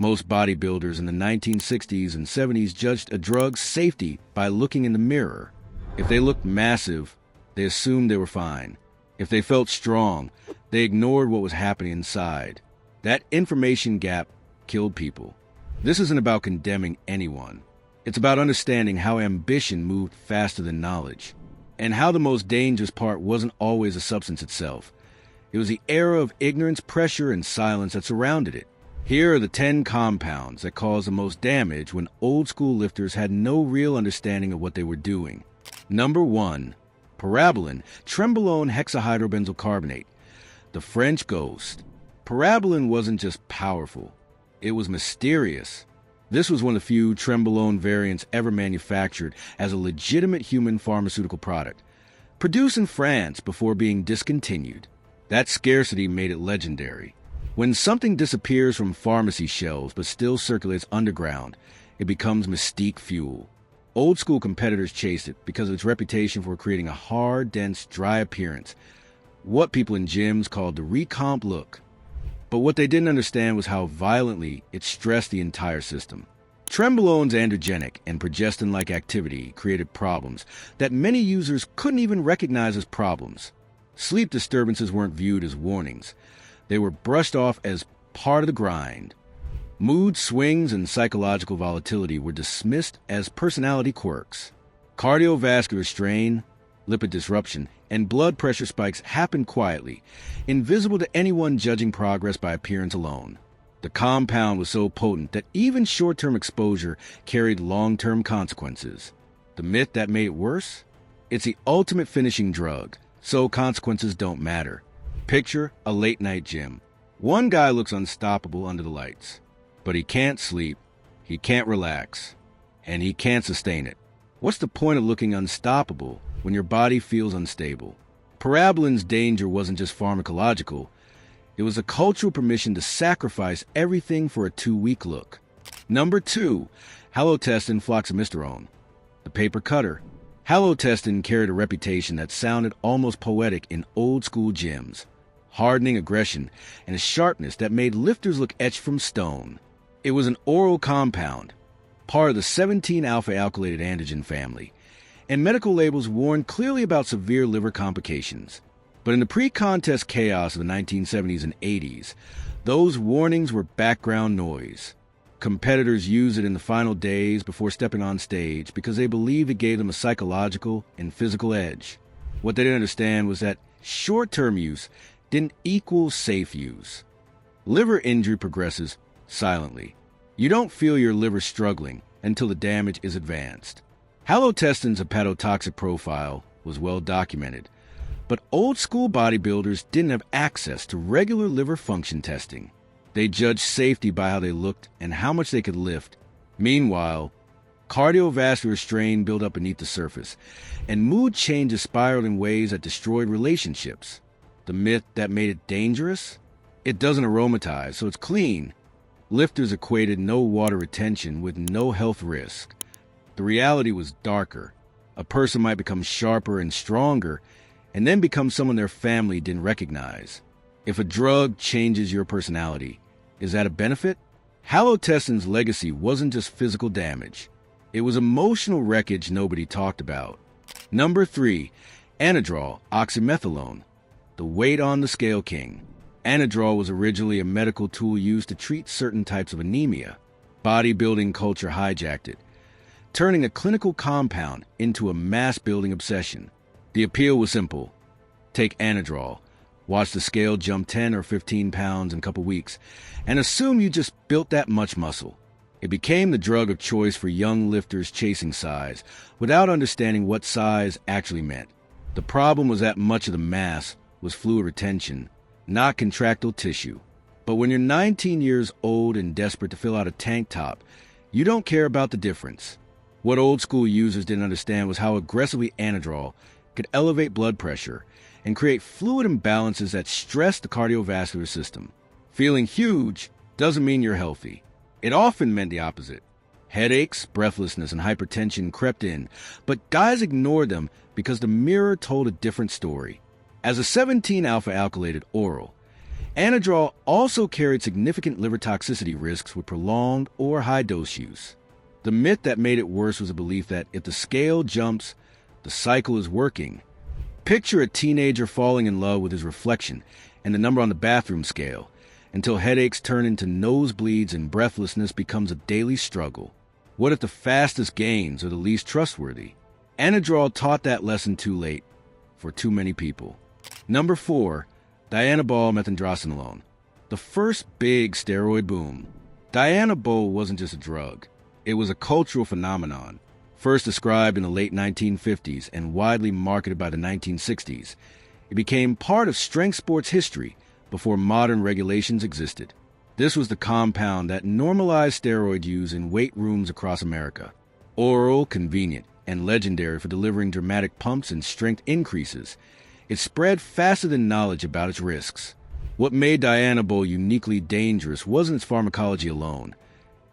Most bodybuilders in the 1960s and 70s judged a drug's safety by looking in the mirror. If they looked massive, they assumed they were fine. If they felt strong, they ignored what was happening inside. That information gap killed people. This isn't about condemning anyone. It's about understanding how ambition moved faster than knowledge, and how the most dangerous part wasn't always the substance itself. It was the era of ignorance, pressure, and silence that surrounded it. Here are the 10 compounds that caused the most damage when old-school lifters had no real understanding of what they were doing. Number 1. Parabolan, Trenbolone hexahydrobenzyl carbonate. The French ghost. Parabolan wasn't just powerful. It was mysterious. This was one of the few Trenbolone variants ever manufactured as a legitimate human pharmaceutical product, produced in France before being discontinued. That scarcity made it legendary. When something disappears from pharmacy shelves but still circulates underground, it becomes mystique fuel. Old-school competitors chased it because of its reputation for creating a hard, dense, dry appearance, what people in gyms called the recomp look. But what they didn't understand was how violently it stressed the entire system. Trenbolone's androgenic and progestin-like activity created problems that many users couldn't even recognize as problems. Sleep disturbances weren't viewed as warnings. They were brushed off as part of the grind. Mood swings and psychological volatility were dismissed as personality quirks. Cardiovascular strain, lipid disruption, and blood pressure spikes happened quietly, invisible to anyone judging progress by appearance alone. The compound was so potent that even short-term exposure carried long-term consequences. The myth that made it worse? It's the ultimate finishing drug, so consequences don't matter. Picture a late-night gym. One guy looks unstoppable under the lights, but he can't sleep, he can't relax, and he can't sustain it. What's the point of looking unstoppable when your body feels unstable? Parabolan's danger wasn't just pharmacological. It was a cultural permission to sacrifice everything for a 2-week look. Number 2. Halotestin floxamisterone. The paper cutter. Halotestin carried a reputation that sounded almost poetic in old-school gyms. Hardening aggression and a sharpness that made lifters look etched from stone. It was an oral compound, part of the 17-alpha-alkylated androgen family, and medical labels warned clearly about severe liver complications. But in the pre-contest chaos of the 1970s and 80s, those warnings were background noise. Competitors used it in the final days before stepping on stage because they believed it gave them a psychological and physical edge. What they didn't understand was that short-term use didn't equal safe use. Liver injury progresses silently. You don't feel your liver struggling until the damage is advanced. Halotestin's hepatotoxic profile was well documented, but old-school bodybuilders didn't have access to regular liver function testing. They judged safety by how they looked and how much they could lift. Meanwhile, cardiovascular strain built up beneath the surface, and mood changes spiraled in ways that destroyed relationships. The myth that made it dangerous? It doesn't aromatize, so it's clean. Lifters equated no water retention with no health risk. The reality was darker. A person might become sharper and stronger, and then become someone their family didn't recognize. If a drug changes your personality, is that a benefit? Halotestin's legacy wasn't just physical damage. It was emotional wreckage nobody talked about. Number 3. Anadrol oxymethylone. The weight on the scale king. Anadrol was originally a medical tool used to treat certain types of anemia. Bodybuilding culture hijacked it, turning a clinical compound into a mass-building obsession. The appeal was simple. Take Anadrol, watch the scale jump 10 or 15 pounds in a couple weeks, and assume you just built that much muscle. It became the drug of choice for young lifters chasing size, without understanding what size actually meant. The problem was that much of the mass was fluid retention, not contractile tissue. But when you're 19 years old and desperate to fill out a tank top, you don't care about the difference. What old-school users didn't understand was how aggressively Anadrol could elevate blood pressure and create fluid imbalances that stress the cardiovascular system. Feeling huge doesn't mean you're healthy. It often meant the opposite. Headaches, breathlessness, and hypertension crept in, but guys ignored them because the mirror told a different story. As a 17-alpha-alkylated oral, Anadrol also carried significant liver toxicity risks with prolonged or high-dose use. The myth that made it worse was a belief that if the scale jumps, the cycle is working. Picture a teenager falling in love with his reflection and the number on the bathroom scale, until headaches turn into nosebleeds and breathlessness becomes a daily struggle. What if the fastest gains are the least trustworthy? Anadrol taught that lesson too late for too many people. Number 4. Dianabol methylhydroxyquinolone, the first big steroid boom. Dianabol wasn't just a drug. It was a cultural phenomenon, first described in the late 1950s and widely marketed by the 1960s. It became part of strength sports history before modern regulations existed. This was the compound that normalized steroid use in weight rooms across America. Oral, convenient, and legendary for delivering dramatic pumps and strength increases, it spread faster than knowledge about its risks. What made Dianabol uniquely dangerous wasn't its pharmacology alone.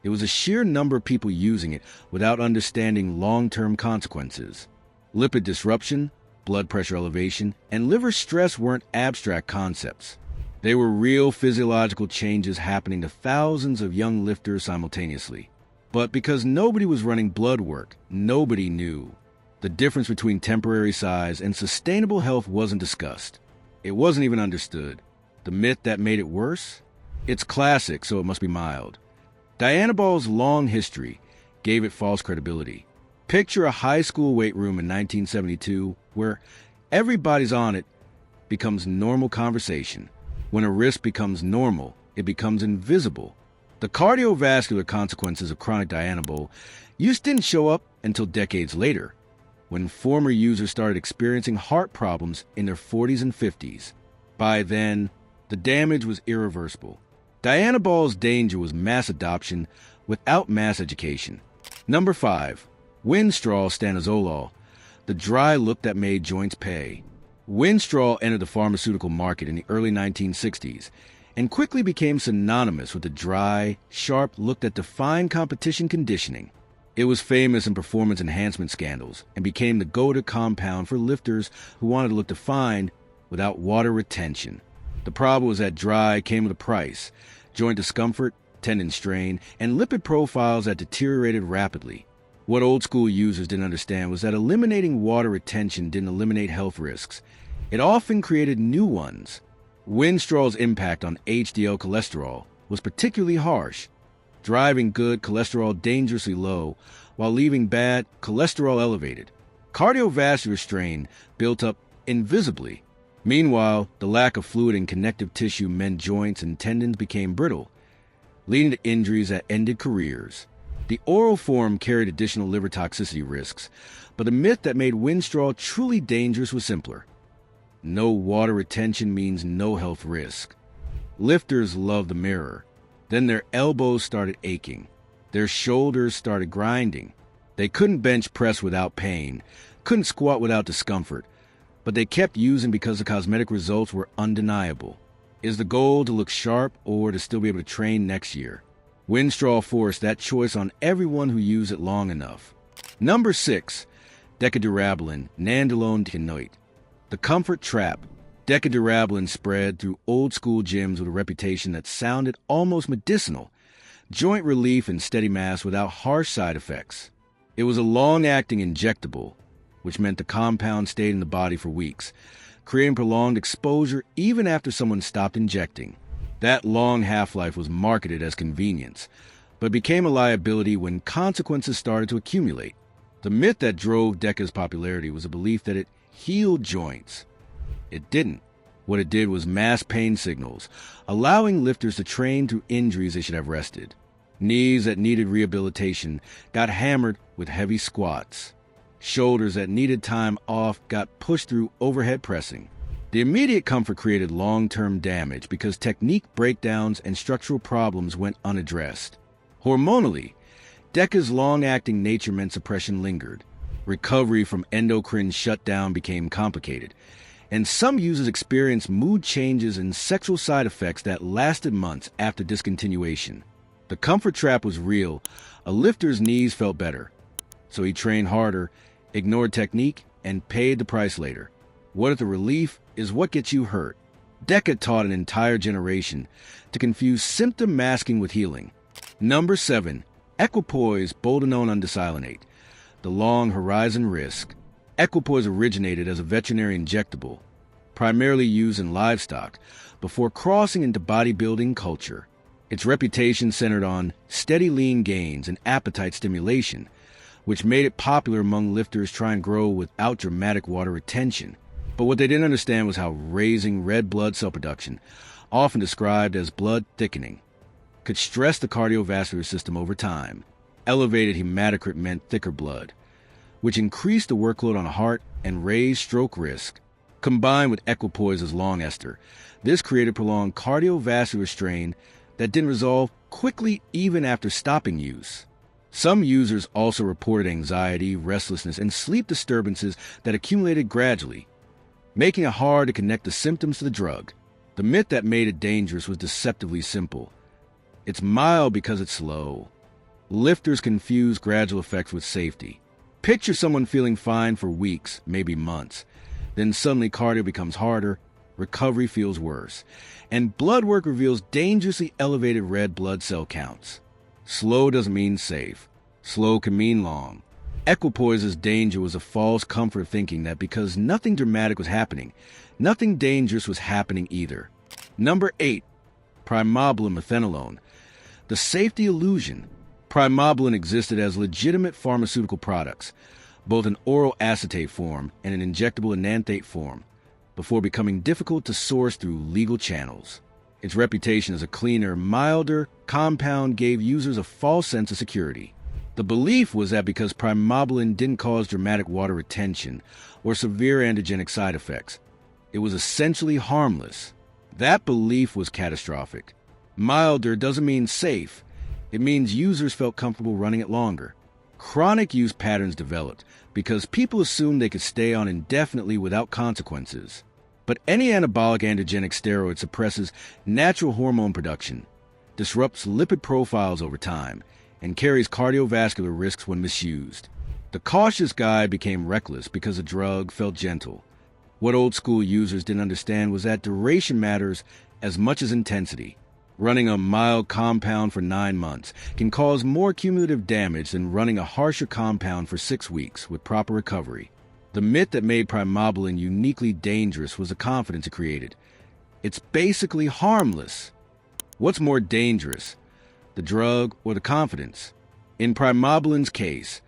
It was a sheer number of people using it without understanding long-term consequences. Lipid disruption, blood pressure elevation, and liver stress weren't abstract concepts. They were real physiological changes happening to thousands of young lifters simultaneously. But because nobody was running blood work, nobody knew. The difference between temporary size and sustainable health wasn't discussed. It wasn't even understood. The myth that made it worse? It's classic, so it must be mild. Dianabol's long history gave it false credibility. Picture a high school weight room in 1972 where everybody's on it becomes normal conversation. When a risk becomes normal, it becomes invisible. The cardiovascular consequences of chronic Dianabol use didn't show up until decades later, when former users started experiencing heart problems in their 40s and 50s. By then, the damage was irreversible. Dianabol's danger was mass adoption without mass education. Number 5. Winstrol stanozolol, the dry look that made joints pay. Winstrol entered the pharmaceutical market in the early 1960s and quickly became synonymous with the dry, sharp look that defined competition conditioning. It was famous in performance enhancement scandals and became the go-to compound for lifters who wanted to look defined without water retention. The problem was that dry came with a price: joint discomfort, tendon strain, and lipid profiles that deteriorated rapidly. What old-school users didn't understand was that eliminating water retention didn't eliminate health risks. It often created new ones. Winstrol's impact on HDL cholesterol was particularly harsh, driving good cholesterol dangerously low while leaving bad cholesterol elevated. Cardiovascular strain built up invisibly. Meanwhile, the lack of fluid in connective tissue meant joints and tendons became brittle, leading to injuries that ended careers. The oral form carried additional liver toxicity risks, but the myth that made Winstrol truly dangerous was simpler. No water retention means no health risk. Lifters love the mirror. Then their elbows started aching. Their shoulders started grinding. They couldn't bench press without pain, couldn't squat without discomfort, but they kept using because the cosmetic results were undeniable. Is the goal to look sharp or to still be able to train next year? Winstrol forced that choice on everyone who used it long enough. Number 6. Decadurabolin, nandrolone dienoate, the comfort trap. Decadurabolin spread through old-school gyms with a reputation that sounded almost medicinal: joint relief and steady mass without harsh side effects. It was a long-acting injectable, which meant the compound stayed in the body for weeks, creating prolonged exposure even after someone stopped injecting. That long half-life was marketed as convenience, but became a liability when consequences started to accumulate. The myth that drove Deca's popularity was a belief that it healed joints. It didn't. What it did was mask pain signals, allowing lifters to train through injuries they should have rested. Knees that needed rehabilitation got hammered with heavy squats. Shoulders that needed time off got pushed through overhead pressing. The immediate comfort created long-term damage because technique breakdowns and structural problems went unaddressed. Hormonally, Deca's long-acting nature meant suppression lingered. Recovery from endocrine shutdown became complicated, and some users experienced mood changes and sexual side effects that lasted months after discontinuation. The comfort trap was real. A lifter's knees felt better, so he trained harder, ignored technique, and paid the price later. What if the relief is what gets you hurt? DECA taught an entire generation to confuse symptom masking with healing. Number 7. Equipoise boldenone undecylonate. The long horizon risk. Equipoise originated as a veterinary injectable, primarily used in livestock, before crossing into bodybuilding culture. Its reputation centered on steady lean gains and appetite stimulation, which made it popular among lifters trying to grow without dramatic water retention. But what they didn't understand was how raising red blood cell production, often described as blood thickening, could stress the cardiovascular system over time. Elevated hematocrit meant thicker blood, which increased the workload on the heart and raised stroke risk. Combined with equipoise's long ester, this created prolonged cardiovascular strain that didn't resolve quickly even after stopping use. Some users also reported anxiety, restlessness, and sleep disturbances that accumulated gradually, making it hard to connect the symptoms to the drug. The myth that made it dangerous was deceptively simple. It's mild because it's slow. Lifters confuse gradual effects with safety. Picture someone feeling fine for weeks, maybe months. Then suddenly cardio becomes harder, recovery feels worse, and blood work reveals dangerously elevated red blood cell counts. Slow doesn't mean safe. Slow can mean long. Equipoise's danger was a false comfort of thinking that because nothing dramatic was happening, nothing dangerous was happening either. Number 8. Parabolan methanolone. The safety illusion. Parabolan existed as legitimate pharmaceutical products, both in oral acetate form and an injectable enanthate form, before becoming difficult to source through legal channels. Its reputation as a cleaner, milder compound gave users a false sense of security. The belief was that because Parabolan didn't cause dramatic water retention or severe androgenic side effects, it was essentially harmless. That belief was catastrophic. Milder doesn't mean safe. It means users felt comfortable running it longer. Chronic use patterns developed because people assumed they could stay on indefinitely without consequences. But any anabolic androgenic steroid suppresses natural hormone production, disrupts lipid profiles over time, and carries cardiovascular risks when misused. The cautious guy became reckless because the drug felt gentle. What old school users didn't understand was that duration matters as much as intensity. Running a mild compound for 9 months can cause more cumulative damage than running a harsher compound for 6 weeks with proper recovery. The myth that made Parabolan uniquely dangerous was the confidence it created. It's basically harmless. What's more dangerous, the drug or the confidence? In Parabolan's case,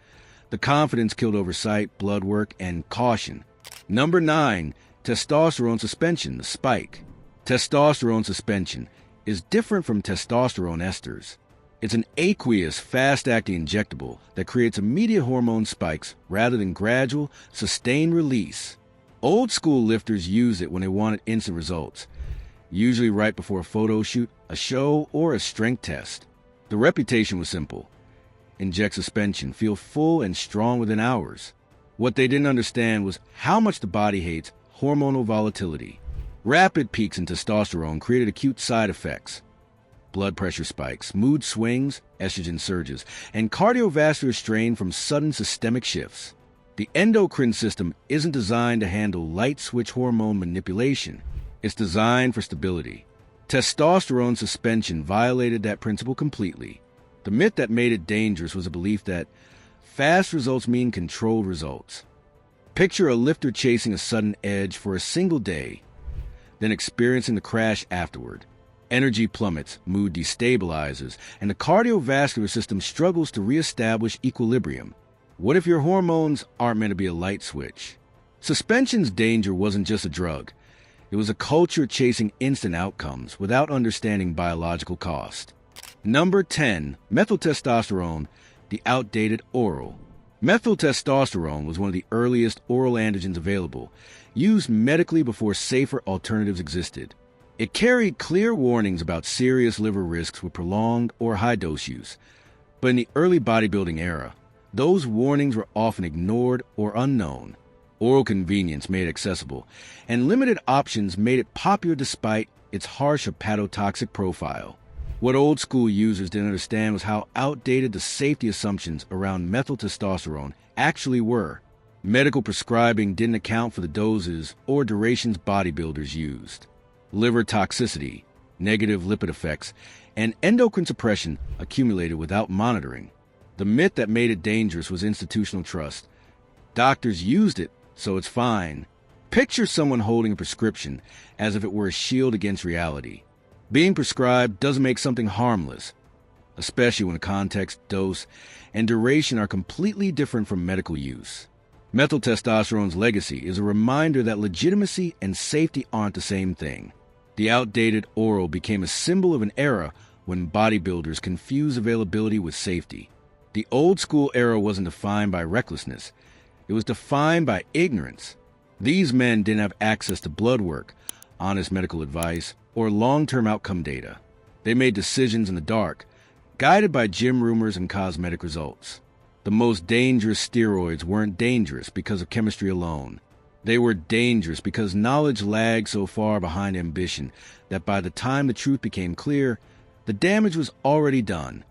the confidence killed oversight, blood work, and caution. Number 9, testosterone suspension, the spike. Testosterone suspension is different from testosterone esters. It's an aqueous, fast-acting injectable that creates immediate hormone spikes rather than gradual, sustained release. Old-school lifters used it when they wanted instant results, usually right before a photo shoot, a show, or a strength test. The reputation was simple. Inject suspension, feel full and strong within hours. What they didn't understand was how much the body hates hormonal volatility. Rapid peaks in testosterone created acute side effects. Blood pressure spikes, mood swings, estrogen surges, and cardiovascular strain from sudden systemic shifts. The endocrine system isn't designed to handle light switch hormone manipulation. It's designed for stability. Testosterone suspension violated that principle completely. The myth that made it dangerous was a belief that fast results mean controlled results. Picture a lifter chasing a sudden edge for a single day, then experiencing the crash afterward. Energy plummets, mood destabilizes, and the cardiovascular system struggles to reestablish equilibrium. What if your hormones aren't meant to be a light switch? Suspension's danger wasn't just a drug. It was a culture chasing instant outcomes without understanding biological cost. Number 10, methyltestosterone, the outdated oral. Methyltestosterone was one of the earliest oral androgens available, used medically before safer alternatives existed. It carried clear warnings about serious liver risks with prolonged or high-dose use. But in the early bodybuilding era, those warnings were often ignored or unknown. Oral convenience made it accessible, and limited options made it popular despite its harsh hepatotoxic profile. What old-school users didn't understand was how outdated the safety assumptions around methyltestosterone actually were. Medical prescribing didn't account for the doses or durations bodybuilders used. liver toxicity, negative lipid effects, and endocrine suppression accumulated without monitoring. The myth that made it dangerous was institutional trust. Doctors used it, so it's fine. Picture someone holding a prescription as if it were a shield against reality. Being prescribed doesn't make something harmless, especially when context, dose, and duration are completely different from medical use. Methyltestosterone's legacy is a reminder that legitimacy and safety aren't the same thing. The outdated oral became a symbol of an era when bodybuilders confused availability with safety. The old-school era wasn't defined by recklessness. It was defined by ignorance. These men didn't have access to bloodwork, honest medical advice, or long-term outcome data. They made decisions in the dark, guided by gym rumors and cosmetic results. The most dangerous steroids weren't dangerous because of chemistry alone. They were dangerous because knowledge lagged so far behind ambition that by the time the truth became clear, the damage was already done.